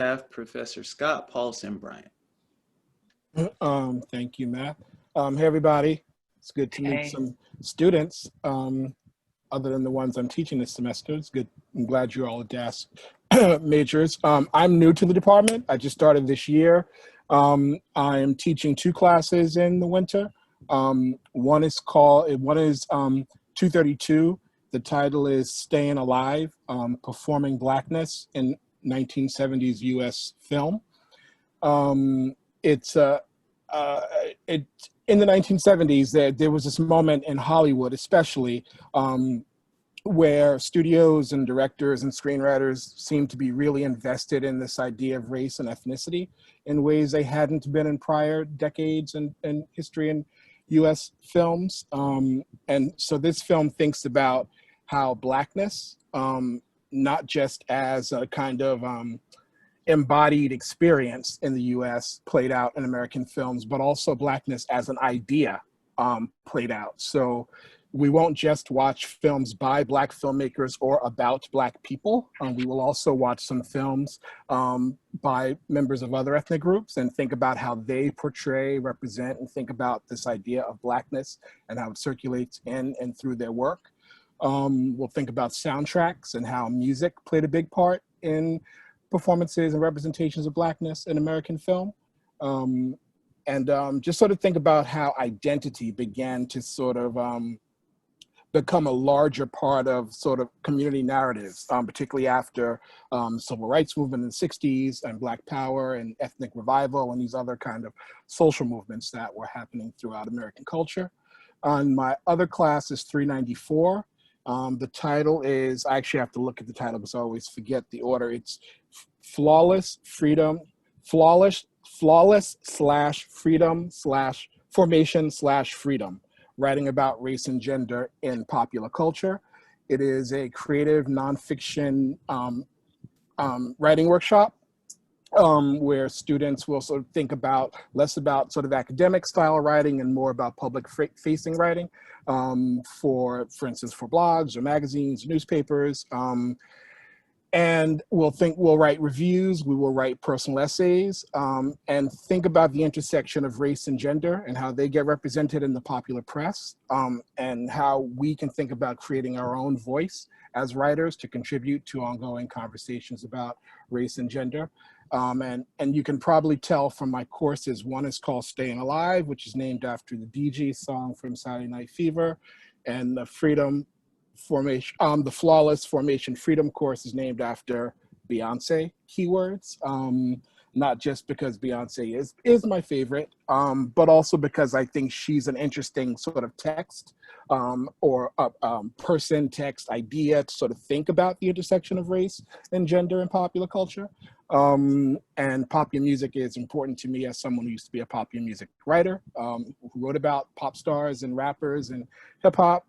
have Professor Scott Poulson-Bryant. Thank you, Matt. Hey, everybody. It's good to meet some students other than the ones I'm teaching this semester. It's good. I'm glad you're all DAAS majors. I'm new to the department. I just started this year. I am teaching 2 classes in the winter. One is 232. The title is Staying Alive, Performing Blackness in 1970s US Film. In the 1970s, there was this moment in Hollywood, especially, where studios and directors and screenwriters seemed to be really invested in this idea of race and ethnicity in ways they hadn't been in prior decades in history in US films. And so this film thinks about how Blackness, not just as a kind of embodied experience in the US played out in American films, but also Blackness as an idea played out. So we won't just watch films by Black filmmakers or about Black people. We will also watch some films by members of other ethnic groups and think about how they portray, represent, and think about this idea of Blackness and how it circulates in and through their work. We'll think about soundtracks and how music played a big part in performances and representations of Blackness in American film. Just sort of think about how identity began to sort of become a larger part of sort of community narratives, particularly after civil rights movement in the 60s and Black Power and ethnic revival and these other kind of social movements that were happening throughout American culture. My other class is 394. The title is, I actually have to look at the title because I always forget the order. It's Flawless Freedom, Flawless / Freedom / Formation / Freedom, writing about race and gender in popular culture. It is a creative nonfiction writing workshop where students will sort of think about less about sort of academic style writing and more about public facing writing for instance, for blogs or magazines, newspapers. And we'll write reviews, we will write personal essays, and think about the intersection of race and gender and how they get represented in the popular press, and how we can think about creating our own voice as writers to contribute to ongoing conversations about race and gender. And you can probably tell from my courses, one is called Staying Alive, which is named after the Bee Gees song from Saturday Night Fever, and the Flawless Formation Freedom course is named after Beyonce keywords, not just because Beyonce is my favorite, but also because I think she's an interesting sort of text or a person, text, idea to sort of think about the intersection of race and gender in popular culture. And popular music is important to me as someone who used to be a popular music writer, who wrote about pop stars and rappers and hip hop.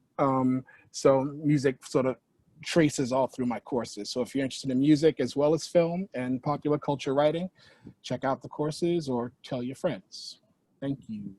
So music sort of traces all through my courses. So if you're interested in music as well as film and popular culture writing, check out the courses or tell your friends. Thank you.